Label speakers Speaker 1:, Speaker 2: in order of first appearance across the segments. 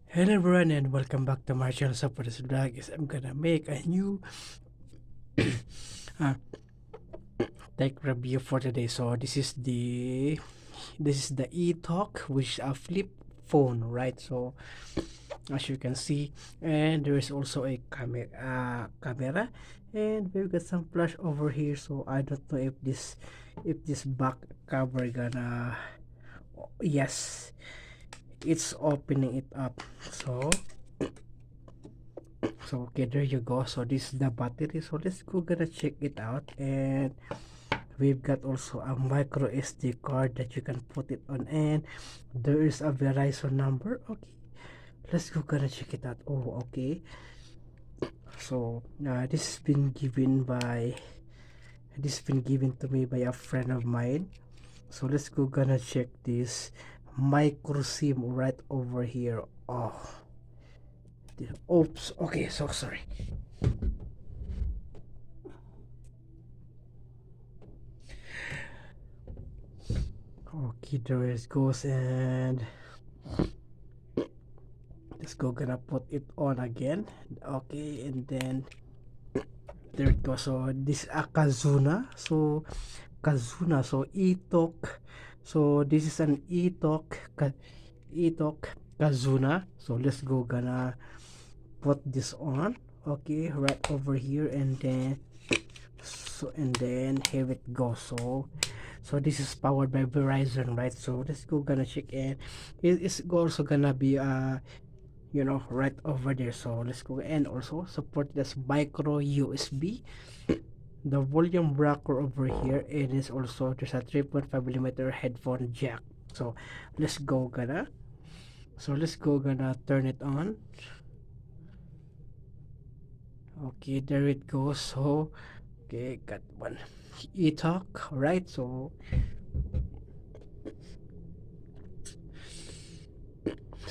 Speaker 1: Hello everyone and welcome back to my channel. So for this vlog is I'm gonna make a new uh, tech review for today. So this is the eTalk, which is a flip phone, right? So as you can see, and there is also a camera, and we've got some flash over here. So I don't know if this back cover gonna, yes, it's opening it up. So okay, there you go. So this is the battery. So let's go gonna check it out. And we've got also a micro SD card that you can put it on, and there is a Verizon number. Okay, let's go gonna check it out. Oh, okay. So this has been given to me by a friend of mine. So let's go gonna check this micro SIM right over here. Oh, oops. Okay, so sorry. Okay, there it goes, and let's go gonna put it on again. Okay, and then there it goes. So this is a Kazuna, so eTalk. So this is an eTalk Kazuna. So let's go gonna put this on. Okay, right over here, and then here it goes. So this is powered by Verizon, right? So let's go gonna check, and it's also gonna be right over there. So let's go, and also support this micro USB. The volume rocker over here, it is also there's a 3.5 mm headphone jack. So let's go gonna turn it on. Okay, there it goes. So okay, got one eTalk, right? So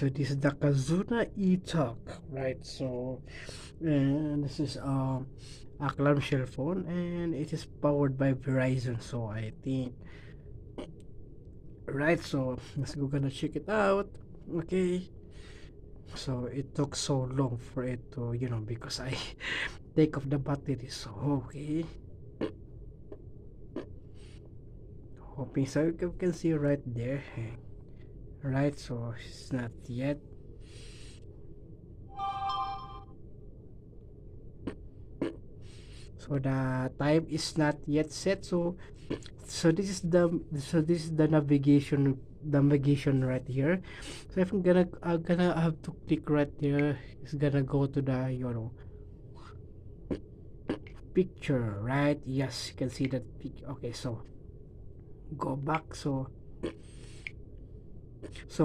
Speaker 1: this is the Kazuna eTalk, right? So and this is a clamshell phone, and it is powered by Verizon. So I think, right, so let's go gonna check it out. Okay, so it took so long for it to, because I take off the battery. So okay, hoping so you can see right there, right? So it's not yet. So the time is not yet set. So this is the navigation right here. So if I'm gonna have to click right there, it's gonna go to the picture, right? Yes, you can see that okay, so go back. So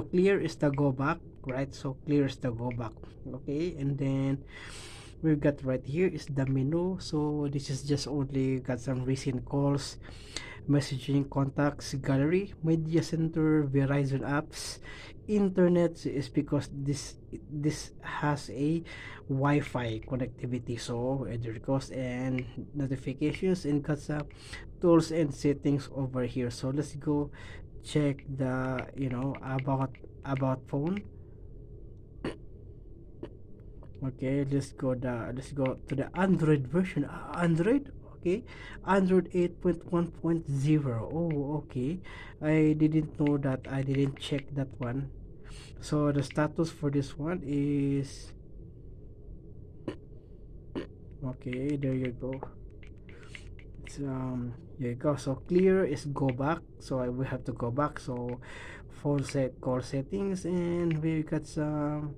Speaker 1: clear is the go back, right? So clear is the go back. Okay, and then we've got right here is the menu. So this is just only got some recent calls, messaging, contacts, gallery, media center, Verizon apps, internet is because this has a Wi-Fi connectivity. So there it goes, and notifications, and got some tools and settings over here. So let's go check the about phone. Okay, let's go to the Android version. Android, okay, Android 8.1.0. Oh, okay. I didn't know that. I didn't check that one. So the status for this one is okay. There you go. It's, here you go. So clear is go back. So we have to go back. So phone set call settings, and we got some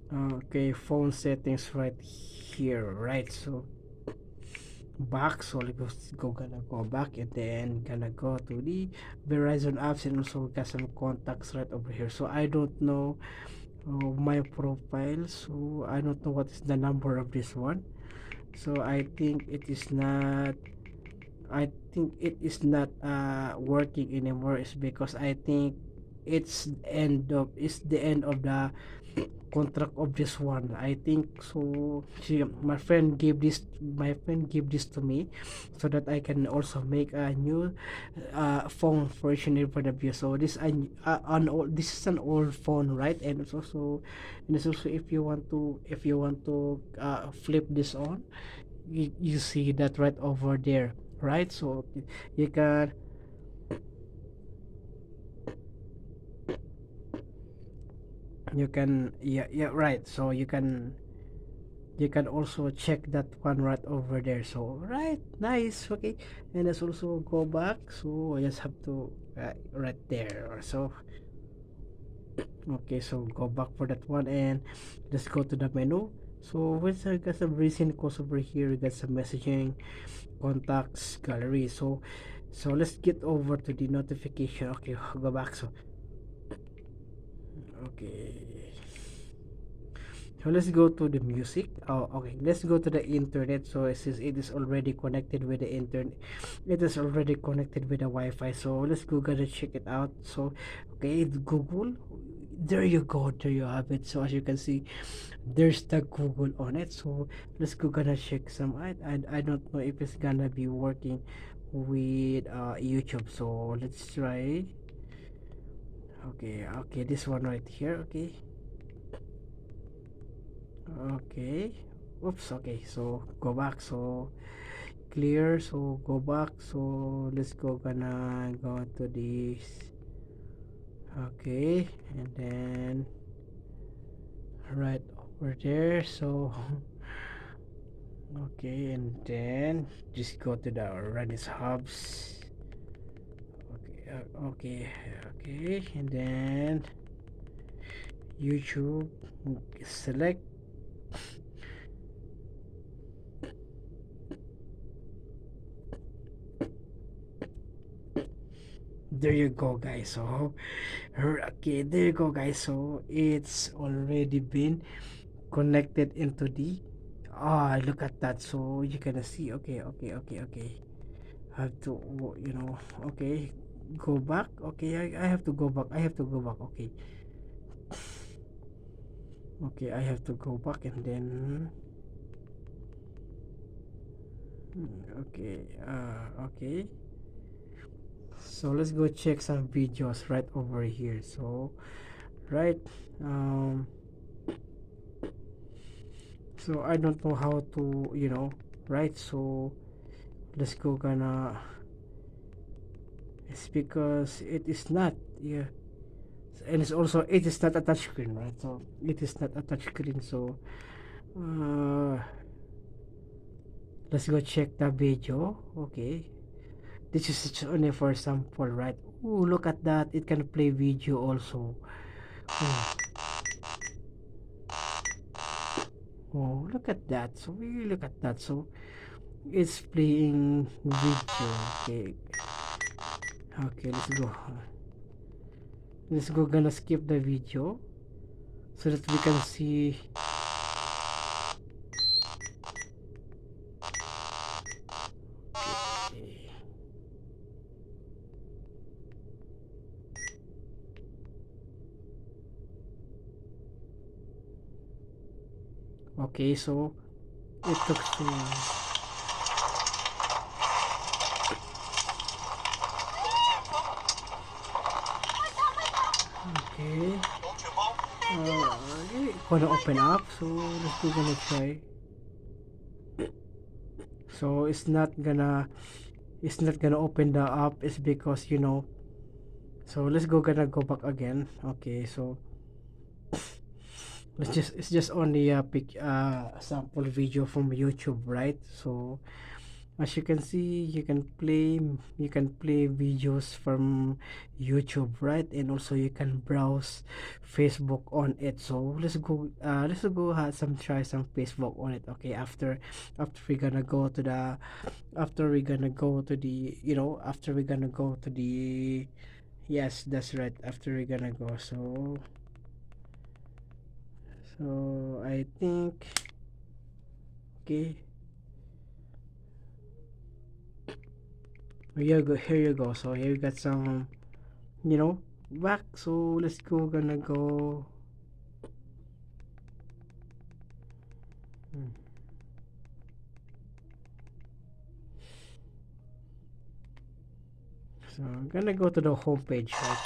Speaker 1: okay, phone settings right here, right? So back, so gonna go back, and then gonna go to the Verizon apps, and also got some contacts right over here. So I don't know my profile, so I don't know what is the number of this one. So I think it is not working anymore. Is because I think it's the end of the contract of this one. I think so. My friend gave this to me, so that I can also make a new phone for each and every one of you. So this is an old phone, right? And it's also if you want to flip this on, you see that right over there, right? So you can yeah, right. So you can also check that one right over there. So right, nice. Okay, and let's also go back. So I just have to right there. So okay, so go back for that one, and let's go to the menu. So once I got some recent calls over here, we got some messaging, contacts, gallery. So let's get over to the notification. Okay, go back. So okay, so let's go to the music. Oh, okay. Let's go to the internet. So it says it is already connected with the internet. It is already connected with the Wi-Fi. So let's go gonna check it out. So okay, Google. There you go. There you have it. So as you can see, there's the Google on it. So let's go gonna check some. I don't know if it's gonna be working with YouTube. So let's try. Okay, this one right here. Okay, oops. Okay, so go back. So clear. So go back. So let's go gonna go to this. Okay, and then right over there. So okay, and then just go to the Redis hubs. Okay, okay, and then YouTube, select. There you go, guys. So okay, there you go, guys. So it's already been connected into the look at that. So you can see. Okay. Have to, okay, go back. Okay, I have to go back. Okay, I have to go back, and then okay, okay. So let's go check some videos right over here. So right, um so I don't know how to, right. So let's go gonna, it's because it is not, yeah, and it's also, it is not a touchscreen, right? So it is not a touchscreen. So uh let's go check the video. Okay, this is just only for sample, right? Oh, look at that, it can play video also. Oh, oh, look at that. So we look at that. So it's playing video. Okay, okay, let's go gonna skip the video so that we can see. Okay, okay, so it took so okay. Okay, gonna open up. So let's go gonna try. So it's not gonna open the app. It's because so let's go gonna go back again. Okay, so it's just only a sample video from YouTube, right? So as you can see, you can play videos from YouTube, right? And also you can browse Facebook on it. So let's go have some try some Facebook on it. Okay, after we're gonna go to the after we're gonna go to the after we're gonna go to the, yes, that's right, after we're gonna go. So I think, okay, here you go. So here we got some, you know back. So let's go gonna go. Mm. So I'm gonna go to the home page, right?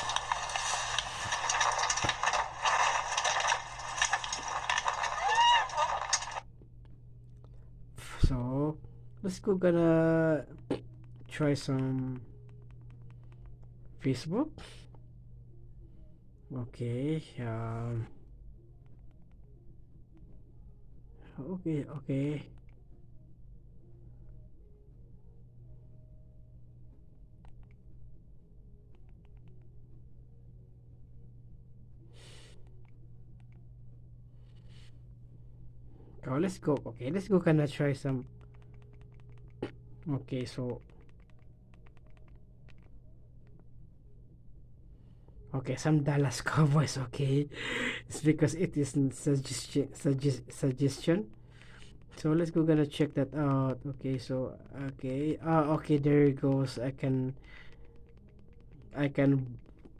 Speaker 1: So let's go gonna try some Facebook. Okay. Okay. Okay. Oh, let's go. Okay, let's go. Gonna try some. Okay, so okay, some Dallas Cowboys. Okay, it's because it is suggestion. So let's go. Gonna check that out. Okay, so okay. Okay. There it goes. I can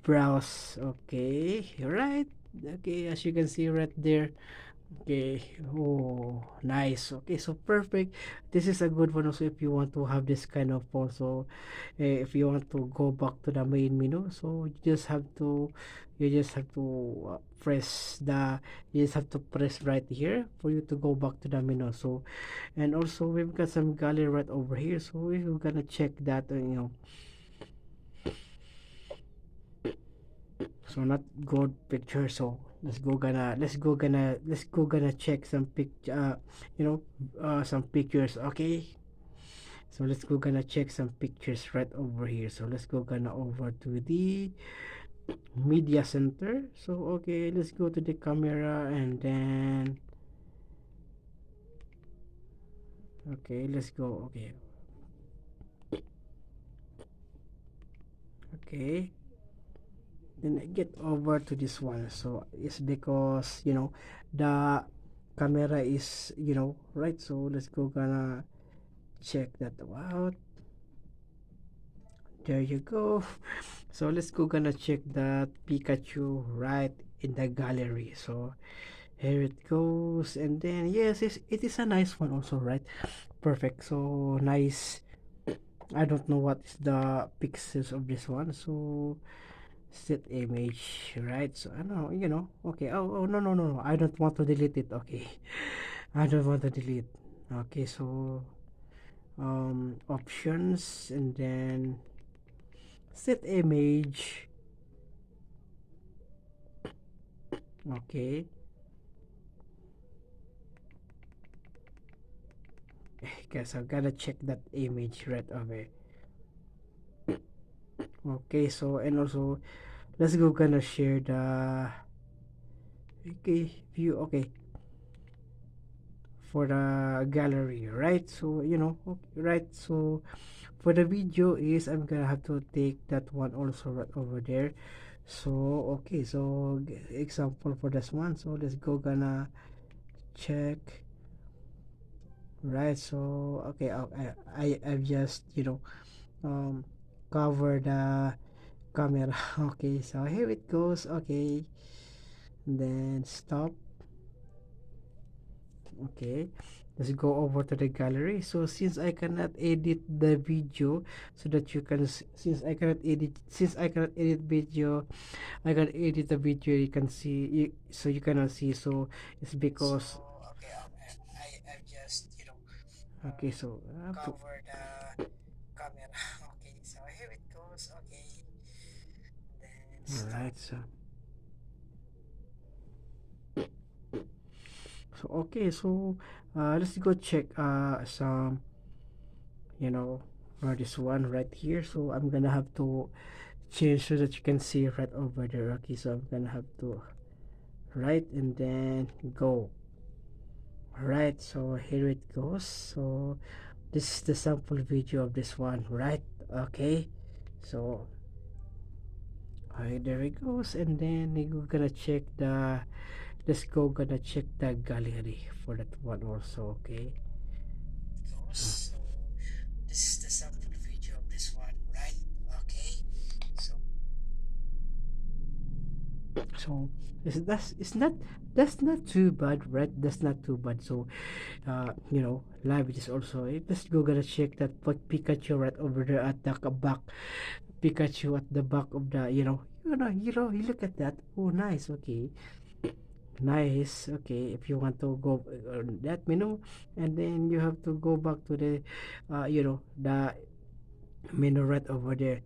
Speaker 1: browse. Okay, right. Okay, as you can see right there. Okay. Oh, nice. Okay, so perfect. This is a good one also if you want to have this kind of also, if you want to go back to the main menu. So you just have to you just have to press right here for you to go back to the menu. So, and also we've got some gallery right over here. So we're gonna check that. So not good picture. So let's go gonna check some some pictures. Okay, so let's go gonna check some pictures right over here. So let's go gonna over to the media center. So okay, let's go to the camera, and then okay, let's go. Okay. Okay, then I get over to this one. So it's because the camera is right. So let's go gonna check that out. There you go. So let's go gonna check that Pikachu right in the gallery. So here it goes, and then yes, it is a nice one also, right? Perfect. So nice. I don't know what is the pixels of this one. So set image, right? So I don't know, Okay. Oh, no, no, no, no. I don't want to delete it. Okay. I don't want to delete. Okay. So options, and then set image. Okay. Guess I gotta check that image right away. Okay, so and also let's go gonna share the okay view. Okay, for the gallery, right? So right. So for the video is I'm gonna have to take that one also right over there. So okay, so example for this one. So let's go gonna check, right? So okay, I've just um cover the camera. Okay, so here it goes. Okay, then stop. Okay, let's go over to the gallery. So since I cannot edit the video, so that you can since I cannot edit video, I can edit the video. You can see so you cannot see. So it's because okay, I've just okay, so cover the camera. Okay, so here it goes. Okay, then all right. So okay, so let's go check some for this one right here. So I'm gonna have to change so that you can see right over there. Okay, so I'm gonna have to right, and then go right. So here it goes. So this is the sample video of this one, right? Okay, so there it goes, and then we're gonna check the let's go gonna check the gallery for that one also. Okay, so this is the sample video of this one, right? Okay, so So that's not too bad, right? That's not too bad. So live is also, just go gonna check that Pikachu right over there at the back. Pikachu at the back of the, you look at that. Oh, nice. Okay, nice. Okay, if you want to go on that menu, and then you have to go back to the, the menu right over there,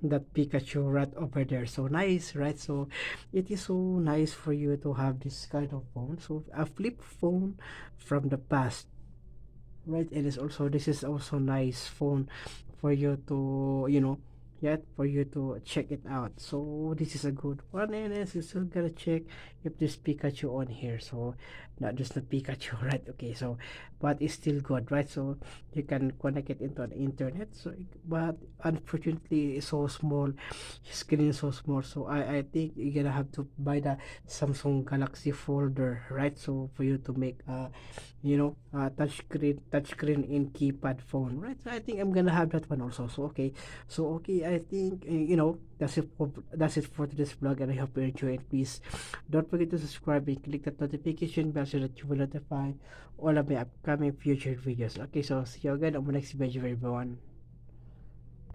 Speaker 1: that Pikachu right over there. So nice, right? So it is so nice for you to have this kind of phone. So a flip phone from the past, right? And it's also, this is also nice phone for you to, yet for you to check it out. So this is a good one, and as you still gotta check if there's Pikachu on here. So not just the Pikachu, right? Okay, so but it's still good, right? So you can connect it into the internet. So but unfortunately it's so small, screen is so small. So I think you're gonna have to buy the Samsung Galaxy folder, right? So for you to make touchscreen in keypad phone, right? So I think I'm gonna have that one also. So okay, I think that's it for today's vlog, and I hope you enjoy it. Please don't forget to subscribe and click that notification bell so that you will notify all of my upcoming future videos. Okay, so see you again on the next video, everyone.